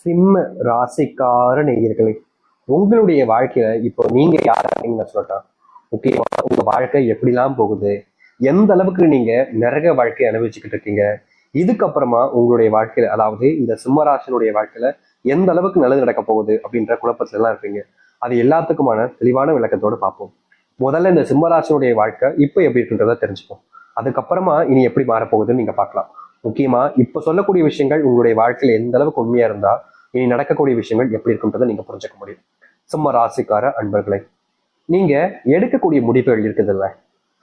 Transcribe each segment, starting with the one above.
சிம்ம ராசிக்கார நேயர்களே, உங்களுடைய வாழ்க்கையில இப்போ நீங்க யார் நான் சொல்லட்டா. முக்கியமா உங்க வாழ்க்கை எப்படிலாம் போகுது, எந்த அளவுக்கு நீங்க நிறைய வாழ்க்கையை அனுபவிச்சுக்கிட்டு இருக்கீங்க, இதுக்கப்புறமா உங்களுடைய வாழ்க்கையில அதாவது இந்த சிம்மராசினுடைய வாழ்க்கையில எந்த அளவுக்கு நல்லது நடக்க போகுது அப்படின்ற குழப்பத்துல எல்லாம் இருப்பீங்க. அது எல்லாத்துக்குமான தெளிவான விளக்கத்தோடு பார்ப்போம். முதல்ல இந்த சிம்மராசினுடைய வாழ்க்கை இப்போ எப்படி இருக்குன்றத தெரிஞ்சுப்போம். அதுக்கப்புறமா இனி எப்படி மாறப்போகுதுன்னு நீங்க பார்க்கலாம். முக்கியமா இப்ப சொல்லக்கூடிய விஷயங்கள் உங்களுடைய வாழ்க்கையில எந்த அளவுக்கு உண்மையா இருந்தா இனி நடக்கக்கூடிய விஷயங்கள் எப்படி இருக்குன்றதை நீங்க புரிஞ்சுக்க முடியும். சிம்ம ராசிக்கார அன்பர்களை, நீங்க எடுக்கக்கூடிய முடிவுகள் இருக்குதுல்ல,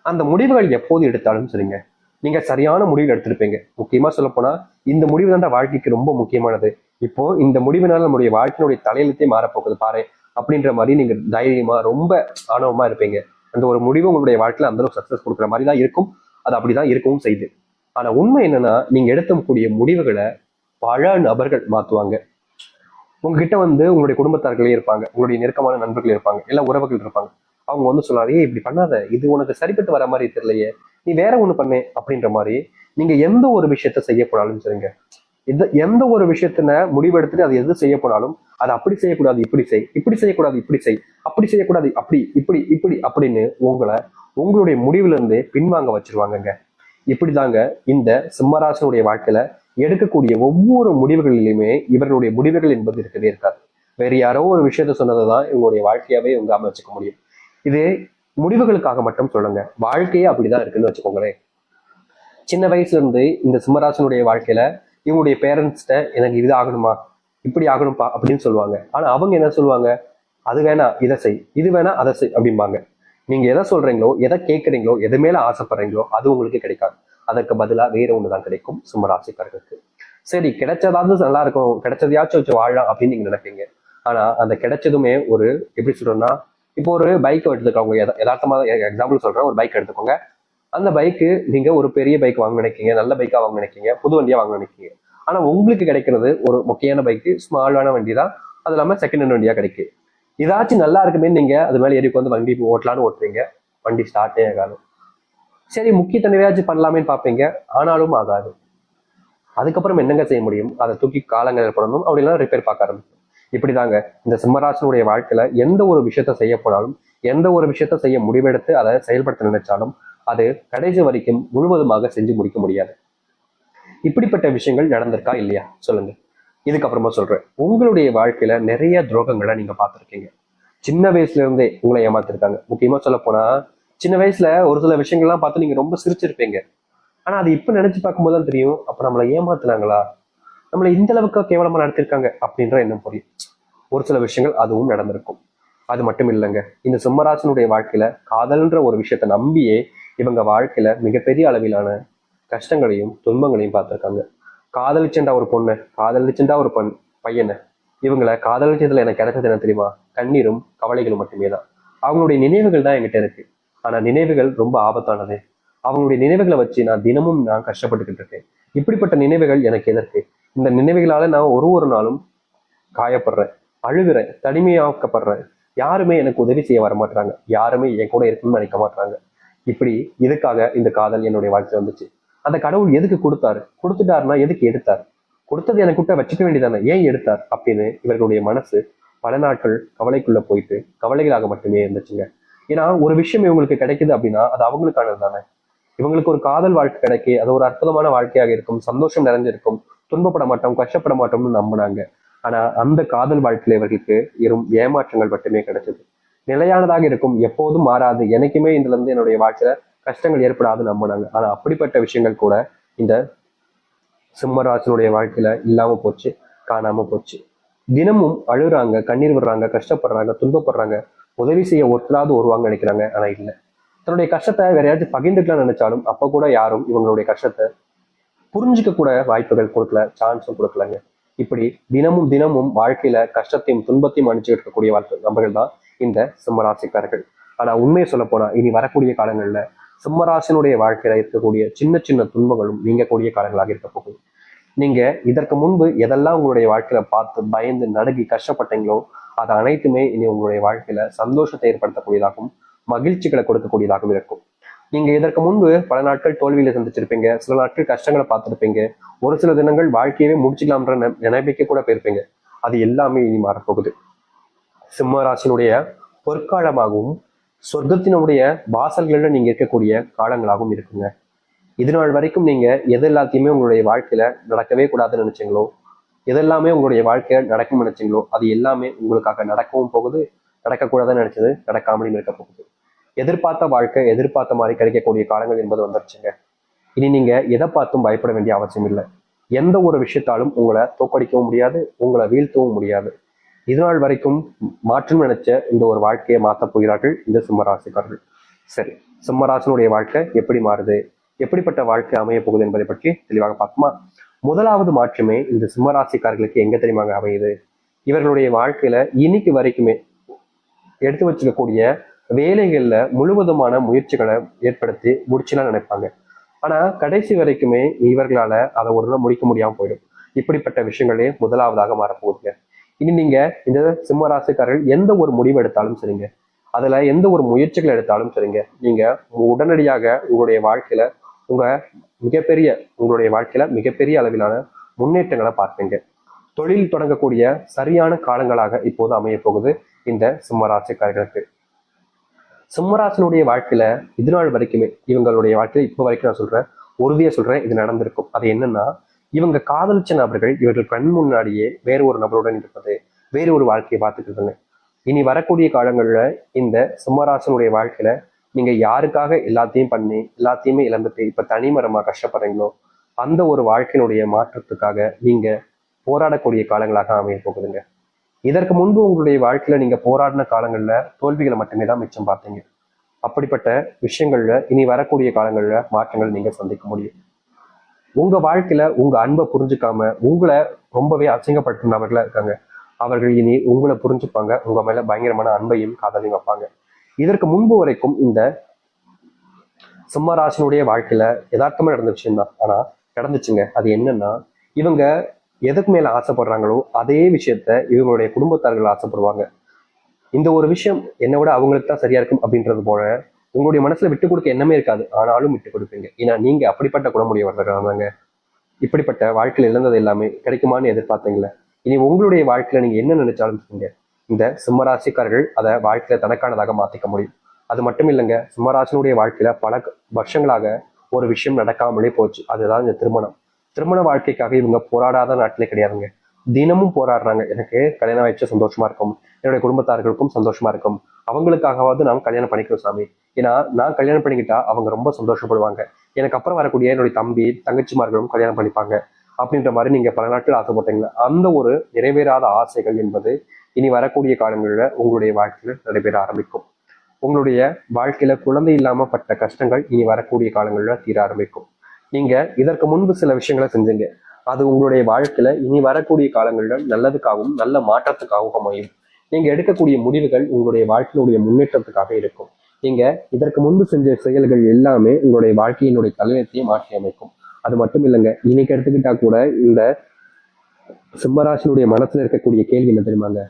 அந்த முடிவுகள் எப்போது எடுத்தாலும் சரிங்க, நீங்க சரியான முடிவு எடுத்திருப்பீங்க. முக்கியமா சொல்ல போனா இந்த முடிவு தான் வாழ்க்கைக்கு ரொம்ப முக்கியமானது. இப்போ இந்த முடிவினால நம்முடைய வாழ்க்கையினுடைய தலையெழுத்தே மாறப்போகுது பாரு அப்படின்ற மாதிரி நீங்க தைரியமா ரொம்ப ஆணவமா இருப்பீங்க. அந்த ஒரு முடிவு உங்களுடைய வாழ்க்கையில அந்த அளவுக்கு சக்சஸ் கொடுக்குற மாதிரி தான் இருக்கும். அது அப்படிதான் இருக்கவும் செய்யுது. ஆனா உண்மை என்னன்னா, நீங்க எடுக்கக்கூடிய முடிவுகளை பல நபர்கள் மாத்துவாங்க. உங்ககிட்ட உங்களுடைய குடும்பத்தார்களே இருப்பாங்க, உங்களுடைய நெருக்கமான நண்பர்கள் இருப்பாங்க, எல்லா உறவுகள் இருப்பாங்க. அவங்க சொல்லாரு, ஏய் இப்படி பண்ணாத, இது உனக்கு சரிப்பட்டு வர மாதிரி தெரியலையே, நீ வேற ஒண்ணு பண்ணு அப்படின்ற மாதிரி. நீங்க எந்த ஒரு விஷயத்த செய்ய போனாலும் சரிங்க, எந்த ஒரு விஷயத்தின முடிவெடுத்துட்டு அது எது செய்ய போனாலும் அதை அப்படி செய்யக்கூடாது இப்படி செய், இப்படி செய்யக்கூடாது இப்படி செய், அப்படி செய்யக்கூடாது அப்படி இப்படி இப்படி அப்படின்னு உங்களுடைய முடிவுல இருந்து பின்வாங்க வச்சிருவாங்கங்க. இப்படிதாங்க இந்த சிம்மராசனுடைய வாழ்க்கையில எடுக்கக்கூடிய ஒவ்வொரு முடிவுகளிலுமே இவர்களுடைய முடிவுகள் என்பது இருக்கவே இருக்காது. வேற யாரோ ஒரு விஷயத்த சொன்னதுதான் இவங்களுடைய வாழ்க்கையாவே இவங்க அமைச்சுக்க முடியும். இது முடிவுகளுக்காக மட்டும் சொல்லுங்க, வாழ்க்கையே அப்படிதான் இருக்குன்னு வச்சுக்கோங்களேன். சின்ன வயசுல இருந்து இந்த சிம்மராசனுடைய வாழ்க்கையில இவங்களுடைய பேரண்ட்ஸ்ட எனக்கு இது ஆகணுமா, இப்படி ஆகணும்பா அப்படின்னு சொல்லுவாங்க. ஆனா அவங்க என்ன சொல்லுவாங்க, அது வேணா இதை செய், இது வேணா அதை செய் அப்படிம்பாங்க. நீங்க எதை சொல்றீங்களோ, எதை கேட்கறீங்களோ, எது மேல ஆசைப்படுறீங்களோ அது உங்களுக்கு கிடைக்காது. அதற்கு பதிலா வேற ஒண்ணுதான் கிடைக்கும் சிம்மராசிக்காரர்களுக்கு. சரி, கிடைச்சதாவது நல்லா இருக்கும், கிடைச்சதையாச்சும் வச்சு வாழலாம் அப்படின்னு நீங்க நினைப்பீங்க. ஆனா அந்த கிடைச்சதுமே ஒரு எப்படி சொல்றோம்னா, இப்போ ஒரு பைக் எடுத்துக்கோங்க, யதார்த்தமா எக்ஸாம்பிள் சொல்றேன், ஒரு பைக் எடுத்துக்கோங்க. அந்த பைக்கு நீங்க ஒரு பெரிய பைக் வாங்க நினைக்கீங்க, நல்ல பைக்கா வாங்க நினைக்கீங்க, புது வண்டியா வாங்க நினைக்கீங்க. ஆனா உங்களுக்கு கிடைக்கிறது ஒரு முக்கியமான பைக்கு, ஸ்மாலான வண்டி தான். அது இல்லாம செகண்ட் ஹேண்ட் வண்டியா கிடைக்கும். இதாச்சும் நல்லா இருக்குமே நீங்க அது மேல ஏறி வந்து வண்டி ஓட்டலான்னு ஓட்டுறீங்க, வண்டி ஸ்டார்ட்டே ஆகாது. சரி, முக்கிய தடவையாச்சும் பண்ணலாமேன்னு பார்ப்பீங்க, ஆனாலும் ஆகாது. அதுக்கப்புறம் என்னங்க செய்ய முடியும், அதை தூக்கி காலங்கள் போடணும், அப்படிலாம் ரிப்பேர் பார்க்க ஆரம்பிக்கும். இப்படிதாங்க இந்த சிம்மராசனுடைய வாழ்க்கையில எந்த ஒரு விஷயத்த செய்ய போனாலும், எந்த ஒரு விஷயத்த செய்ய முடிவெடுத்து அதை செயல்படுத்த நினைச்சாலும் அது கடைசி வரைக்கும் முழுவதுமாக செஞ்சு முடிக்க முடியாது. இப்படிப்பட்ட விஷயங்கள் நடந்திருக்கா இல்லையா சொல்லுங்க. இதுக்கப்புறமா சொல்றேன், உங்களுடைய வாழ்க்கையில நிறைய துரோகங்களை நீங்க பார்த்திருக்கீங்க. சின்ன வயசுல இருந்தே உங்களை ஏமாத்திருக்காங்க. முக்கியமா சொல்ல போனா சின்ன வயசுல ஒரு சில விஷயங்கள்லாம் பார்த்து நீங்க ரொம்ப சிரிச்சிருப்பீங்க. ஆனா அது இப்ப நினைச்சு பார்க்கும்போது தான் தெரியும், அப்ப நம்மளை ஏமாத்துனாங்களா, நம்மளை இந்த அளவுக்கு கேவலமா நடத்திருக்காங்க அப்படின்ற எண்ணம் புரியும். ஒரு சில விஷயங்கள் அதுவும் நடந்திருக்கும். அது மட்டும் இல்லைங்க, இந்த சிம்மராசனுடைய வாழ்க்கையில காதல்ன்ற ஒரு விஷயத்த நம்பியே இவங்க வாழ்க்கையில மிகப்பெரிய அளவிலான கஷ்டங்களையும் துன்பங்களையும் பார்த்திருக்காங்க. காதலிச்சண்டா ஒரு பொண்ணு, காதலிச்சண்டா ஒரு பையனை, இவங்களை காதலிச்சதுல எனக்கு கிடைச்சது என்ன தெரியுமா, கண்ணீரும் கவலைகளும் மட்டுமே தான். அவங்களுடைய நினைவுகள் தான் என்கிட்ட இருக்கு. ஆனா நினைவுகள் ரொம்ப ஆபத்தானது. அவங்களுடைய நினைவுகளை வச்சு நான் கஷ்டப்பட்டுக்கிட்டு இருக்கேன். இப்படிப்பட்ட நினைவுகள் எனக்கு எதற்கு? இந்த நினைவுகளால நான் ஒரு நாளும் காயப்படுறேன், அழுகிறேன், தனிமையாக்கப்படுறேன். யாருமே எனக்கு உதவி செய்ய வர மாட்டாங்க, யாருமே என் கூட இருக்கணும்னு நினைக்க மாட்டாங்க. இப்படி இதுக்காக இந்த காதல் என்னுடைய வாழ்க்கை வந்துச்சு. அந்த கடவுள் எதுக்கு கொடுத்தாரு, கொடுத்துட்டாருன்னா எதுக்கு எடுத்தார், கொடுத்தது எனக்கு கிட்ட வச்சுக்க வேண்டியதானே, ஏன் எடுத்தார் அப்படின்னு இவர்களுடைய மனசு பல நாட்கள் கவலைக்குள்ள போயிட்டு கவலைகளாக மட்டுமே இருந்துச்சுங்க. ஏன்னா ஒரு விஷயம் இவங்களுக்கு கிடைக்குது அப்படின்னா அது அவங்களுக்கானது தானே. இவங்களுக்கு ஒரு காதல் வாழ்க்கை கிடைக்கி அது ஒரு அற்புதமான வாழ்க்கையாக இருக்கும், சந்தோஷம் நிறைஞ்சிருக்கும், துன்பப்பட மாட்டோம், கஷ்டப்பட மாட்டோம்னு நம்பினாங்க. ஆனா அந்த காதல் வாழ்க்கையில இவர்களுக்கு வெறும் ஏமாற்றங்கள் மட்டுமே கிடைச்சது. நிலையானதாக இருக்கும், எப்போதும் மாறாது, எனக்குமே இதுல இருந்து என்னுடைய வாழ்க்கையில கஷ்டங்கள் ஏற்படாதுன்னு நம்பினாங்க. ஆனா அப்படிப்பட்ட விஷயங்கள் கூட இந்த சிம்மராசனுடைய வாழ்க்கையில இல்லாம போச்சு, காணாம போச்சு. தினமும் அழுகுறாங்க, கண்ணீர் விடுறாங்க, கஷ்டப்படுறாங்க, துன்பப்படுறாங்க, உதவி செய்ய ஒருத்தராவது வருவாங்க நினைக்கிறாங்க. ஆனா இல்லை, தன்னுடைய கஷ்டத்தை வேற யாராச்சும் பகிர்ந்துக்கலாம் நினைச்சாலும் அப்ப கூட யாரும் இவங்களுடைய கஷ்டத்தை புரிஞ்சுக்க கூட வாய்ப்புகள் கொடுக்கல, சான்ஸும் கொடுக்கலங்க. இப்படி தினமும் தினமும் வாழ்க்கையில கஷ்டத்தையும் துன்பத்தையும் அணிச்சுட்டு இருக்கக்கூடிய நபர்கள் தான் இந்த சிம்மராசிக்காரர்கள். ஆனா உண்மையை சொல்ல போனா இனி வரக்கூடிய காலங்கள்ல சிம்மராசினுடைய வாழ்க்கையில இருக்கக்கூடிய சின்ன சின்ன துன்பங்களும் நீங்கக்கூடிய காலங்களாக இருக்க போகுது. நீங்க இதற்கு முன்பு எதெல்லாம் உங்களுடைய வாழ்க்கையில பார்த்து பயந்து நடுங்கி கஷ்டப்பட்டீங்களோ அது அனைத்துமே இனி உங்களுடைய வாழ்க்கையில சந்தோஷத்தை ஏற்படுத்தக்கூடியதாகவும் மகிழ்ச்சிகளை கொடுக்கக்கூடியதாகவும் இருக்கும். நீங்க இதற்கு முன்பு பல நாட்கள் தோல்வியில சந்திச்சிருப்பீங்க, சில நாட்கள் கஷ்டங்களை பார்த்திருப்பீங்க, ஒரு சில தினங்கள் வாழ்க்கையவே முடிச்சுக்கலாம்ன்ற நினைப்பிக்க கூட போயிருப்பீங்க. அது எல்லாமே இனி மாறப்போகுது. சிம்ம ராசினுடைய பொற்காலமாகவும் சொர்க்கத்தினுடைய வாசல்களில் நீங்க இருக்கக்கூடிய காலங்களாகவும் இருக்குங்க. இது நாள் வரைக்கும் நீங்க எது எல்லாத்தையுமே உங்களுடைய வாழ்க்கையில நடக்கவே கூடாதுன்னு நினைச்சீங்களோ, எதெல்லாமே உங்களுடைய வாழ்க்கையில நடக்கும்னு நினைச்சீங்களோ, அது எல்லாமே உங்களுக்காக நடக்கவும் போகுது. நடக்கக்கூடாதுன்னு நினைச்சது நடக்காமலும் இருக்க போகுது. எதிர்பார்த்த வாழ்க்கை எதிர்பார்த்த மாதிரி கிடைக்கக்கூடிய காலங்கள் என்பது வந்துருச்சுங்க. இனி நீங்க எதை பார்த்தும் பயப்பட வேண்டிய அவசியம் இல்லை. எந்த ஒரு விஷயத்தாலும் உங்களை தோக்கடிக்கவும் முடியாது, உங்களை வீழ்த்தவும் முடியாது. இது நாள் வரைக்கும் மாற்றம் நினைச்ச இந்த ஒரு வாழ்க்கையை மாற்றப் போகிறார்கள் இந்த சிம்மராசிக்காரர்கள். சரி, சிம்மராசினுடைய வாழ்க்கை எப்படி மாறுது, எப்படிப்பட்ட வாழ்க்கை அமைய போகுது என்பதை பற்றி தெளிவாக பார்க்குமா. முதலாவது மாற்றமே இந்த சிம்மராசிக்காரர்களுக்கு எங்க தெரியுமாங்க அமையுது. இவர்களுடைய வாழ்க்கையில இன்னைக்கு வரைக்குமே எடுத்து வச்சுக்கக்கூடிய வேலைகள்ல முழுவதுமான முயற்சிகளை ஏற்படுத்தி முடிச்சுலாம் நினைப்பாங்க. ஆனா கடைசி வரைக்குமே இவர்களால அதை ஒரு நாள் முடிக்க முடியாம போயிடும். இப்படிப்பட்ட விஷயங்களே முதலாவதாக மாறப்போகுதுங்க. இனி நீங்க இந்த சிம்ம ராசிக்காரர்கள் எந்த ஒரு முடிவு எடுத்தாலும் சரிங்க, அதுல எந்த ஒரு முயற்சிகள் எடுத்தாலும் சரிங்க, நீங்க உடனடியாக உங்களுடைய வாழ்க்கையில உங்களுடைய வாழ்க்கையில மிகப்பெரிய அளவிலான முன்னேற்றங்களை பார்ப்பீங்க. தொழில் தொடங்கக்கூடிய சரியான காலங்களாக இப்போது அமைய போகுது இந்த சிம்மராசிக்காரர்களுக்கு. சிம்மராசனுடைய வாழ்க்கையில இது நாள் வரைக்குமே இவங்களுடைய வாழ்க்கையில இப்போ வரைக்கும் நான் சொல்றேன், உறுதியா சொல்றேன், இது நடந்திருக்கும். அது என்னன்னா, இவங்க காதலிச்ச நபர்கள் இவர்கள் கண் முன்னாடியே வேற ஒரு நபருடன் இருப்பது, வேறு ஒரு வாழ்க்கையை பார்த்துக்கிறதுங்க. இனி வரக்கூடிய காலங்கள்ல இந்த சிம்மராசனுடைய வாழ்க்கையில நீங்க யாருக்காக எல்லாத்தையும் பண்ணி எல்லாத்தையுமே இழந்துட்டு இப்ப தனிமரமா கஷ்டப்படுறீங்களோ, அந்த ஒரு வாழ்க்கையினுடைய மாற்றத்துக்காக நீங்க போராடக்கூடிய காலங்களாக அமைய போகுதுங்க. இதற்கு முன்பு உங்களுடைய வாழ்க்கையில நீங்க போராடின காலங்கள்ல தோல்விகளை மட்டுமே தான் மிச்சம் பார்த்தீங்க. அப்படிப்பட்ட விஷயங்கள்ல இனி வரக்கூடிய காலங்கள்ல மாற்றங்கள் நீங்க சந்திக்க முடியும். உங்க வாழ்க்கையில உங்க அன்பை புரிஞ்சுக்காம உங்களை ரொம்பவே அசிங்கப்படுத்தினவர்களா இருக்காங்க. அவர்கள் இனி உங்களை புரிஞ்சுப்பாங்க, உங்க மேல பயங்கரமான அன்பையும் காதலையும் வைப்பாங்க. இதற்கு முன்பு வரைக்கும் இந்த சிம்மராசினுடைய வாழ்க்கையில யதார்த்தமா நடந்த விஷயம் தான், ஆனா நடந்துச்சுங்க. அது என்னன்னா, இவங்க எதுக்கு மேல ஆசைப்படுறாங்களோ அதே விஷயத்த இவங்களுடைய குடும்பத்தார்கள் ஆசைப்படுவாங்க. இந்த ஒரு விஷயம் என்னை விட அவங்களுக்கு தான் சரியா இருக்கும் அப்படின்றது போல உங்களுடைய மனசுல விட்டு கொடுக்க எண்ணமே இருக்காது, ஆனாலும் விட்டு கொடுப்பீங்க. ஏன்னா நீங்க அப்படிப்பட்ட குணமுடையவர்கள் தாங்க. இப்படிப்பட்ட வாழ்க்கையில் இழந்தது எல்லாமே கிடைக்குமான்னு எதிர்பார்த்தீங்களே, இனி உங்களுடைய வாழ்க்கையில நீங்க என்ன நினைச்சாலும் சொல்லுங்க, இந்த சிம்மராசிக்காரர்கள் அதை வாழ்க்கையில தனக்கானதாக மாத்திக்க முடியும். அது மட்டும் இல்லைங்க, சிம்மராசினுடைய வாழ்க்கையில பல வருஷங்களாக ஒரு விஷயம் நடக்காமலே போச்சு. அதுதான் இந்த திருமணம். திருமண வாழ்க்கைக்காக இவங்க போராடாத நாட்டிலே கிடையாதுங்க. தினமும் போராடுறாங்க. எனக்கு கல்யாணம் ஆயிடுச்சு சந்தோஷமா இருக்கும், என்னுடைய குடும்பத்தார்களுக்கும் சந்தோஷமா இருக்கும், அவங்களுக்காகவாவது நாம் கல்யாணம் பண்ணிக்கிறோம் சாமி. ஏன்னா நான் கல்யாணம் பண்ணிக்கிட்டா அவங்க ரொம்ப சந்தோஷப்படுவாங்க, எனக்கு அப்புறம் வரக்கூடிய என்னுடைய தம்பி தங்கச்சிமார்களும் கல்யாணம் பண்ணிப்பாங்க அப்படின்ற மாதிரி நீங்க பல நாட்கள் ஆசைப்பட்டீங்களா, அந்த ஒரு நிறைவேறாத ஆசைகள் என்பது இனி வரக்கூடிய காலங்களில் உங்களுடைய வாழ்க்கையில் நடைபெற ஆரம்பிக்கும். உங்களுடைய வாழ்க்கையில குழந்தை இல்லாம பட்ட கஷ்டங்கள் இனி வரக்கூடிய காலங்களில் தீர ஆரம்பிக்கும். நீங்க இதற்கு முன்பு சில விஷயங்களை செஞ்சீங்க, அது உங்களுடைய வாழ்க்கையில இனி வரக்கூடிய காலங்களில் நல்லதுக்காகவும் நல்ல மாற்றத்துக்காகவும் அமையும். நீங்க எடுக்கக்கூடிய முடிவுகள் உங்களுடைய வாழ்க்கையினுடைய முன்னேற்றத்துக்காக இருக்கும். நீங்க இதற்கு முன்பு செஞ்ச செயல்கள் எல்லாமே உங்களுடைய வாழ்க்கையினுடைய தலையத்தையே மாற்றி அமைக்கும். அது மட்டும் இல்லைங்க, இன்னைக்கு எடுத்துக்கிட்டா கூட இந்த சிம்மராசினுடைய மனசுல இருக்கக்கூடிய கேள்வி என்ன தெரியுமாங்க,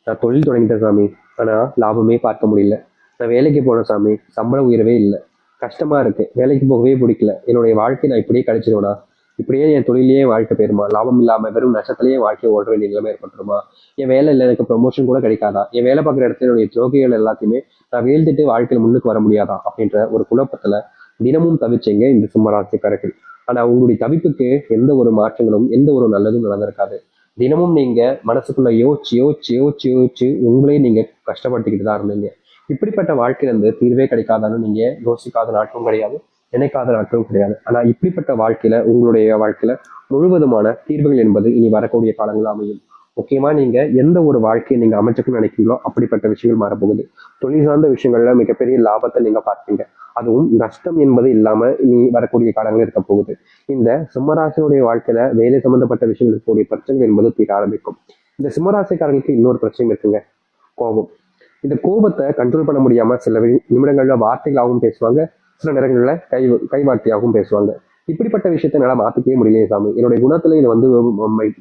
நான் தொழில் தொடங்கிட்டேன் சாமி, ஆனா லாபமே பார்க்க முடியல. நான் வேலைக்கு போனேன் சாமி, சம்பள உயர்வே இல்லை, கஷ்டமா இருக்கு, வேலைக்கு போகவே பிடிக்கல, என்னுடைய வாழ்க்கை நான் இப்படியே கழிச்சிருவேனா, இப்படியே என் தொழிலேயே வாழ்க்கை போயிருமா, லாபம் இல்லாம வெறும் நஷ்டத்திலேயே வாழ்க்கையை ஓட வேண்டிய நிலைமை ஏற்பட்டுருமா, என் வேலை இல்லை எனக்கு ப்ரொமோஷன் கூட கிடைக்காதா, என் வேலை பார்க்குற இடத்துல என்னுடைய துரோகிகள் எல்லாத்தையுமே நான் வீழ்ந்துட்டு வாழ்க்கையில் முன்னுக்கு வர முடியாதா அப்படின்ற ஒரு குழப்பத்துல தினமும் தவிச்சீங்க இந்த சிம்மராசிக்காரர்கள். ஆனா உங்களுடைய தவிப்புக்கு எந்த ஒரு மாற்றங்களும் எந்த ஒரு நல்லதும் நடந்திருக்காது. தினமும் நீங்க மனசுக்குள்ள யோசிச்சு யோசிச்சு யோசிச்சு யோசிச்சு உங்களே நீங்க கஷ்டப்படுத்திக்கிட்டு தான் இருந்தீங்க. இப்படிப்பட்ட வாழ்க்கையில இருந்து தீர்வே கிடைக்காதான்னு நீங்க யோசிக்காத நாட்களும் கிடையாது, நினைக்காத நாட்களும் கிடையாது. ஆனா இப்படிப்பட்ட வாழ்க்கையில உங்களுடைய வாழ்க்கையில முழுவதுமான தீர்வுகள் என்பது இனி வரக்கூடிய காலங்கள் அமையும். முக்கியமா நீங்க எந்த ஒரு வாழ்க்கையை நீங்க அமைச்சுக்கணும்னு நினைக்கிறீங்களோ அப்படிப்பட்ட விஷயங்கள் மாறப்போகுது. தொழில் சார்ந்த விஷயங்கள்ல மிகப்பெரிய லாபத்தை நீங்க பார்ப்பீங்க. அதுவும் நஷ்டம் என்பது இல்லாம இனி வரக்கூடிய காலங்கள் இருக்க போகுது. இந்த சிம்மராசினுடைய வாழ்க்கையில வேலை சம்பந்தப்பட்ட விஷயங்கள் இருக்கக்கூடிய பிரச்சனைகள் என்பது தீர ஆரம்பிக்கும். இந்த சிம்மராசிக்காரங்களுக்கு இன்னொரு பிரச்சனை இருக்குங்க, கோபம். இந்த கோபத்தை கண்ட்ரோல் பண்ண முடியாம சில நிமிடங்கள்ல வார்த்தைகளாகவும் பேசுவாங்க, சில நேரங்கள்ல கைவார்த்தையாகவும் பேசுவாங்க. இப்படிப்பட்ட விஷயத்த என்னால மாத்திக்கவே முடியலையே சாமி, என்னுடைய குணத்துல இது வந்து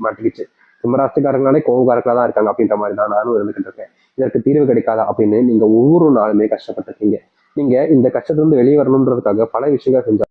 மாட்டிக்கிச்சு, சிம்மராசிக்காரங்களாலே கோபக்காரர்களா தான் இருக்காங்க அப்படின்ற மாதிரி தான் நானும் இருந்துகிட்டு இருக்கேன், இதற்கு தீர்வு கிடைக்காதா அப்படின்னு நீங்க ஒவ்வொரு நாளுமே கஷ்டப்பட்டிருக்கீங்க. நீங்க இந்த கஷ்டத்துல இருந்து வெளியே வரணுன்றதுக்காக பல விஷயங்கள் செஞ்சாங்க.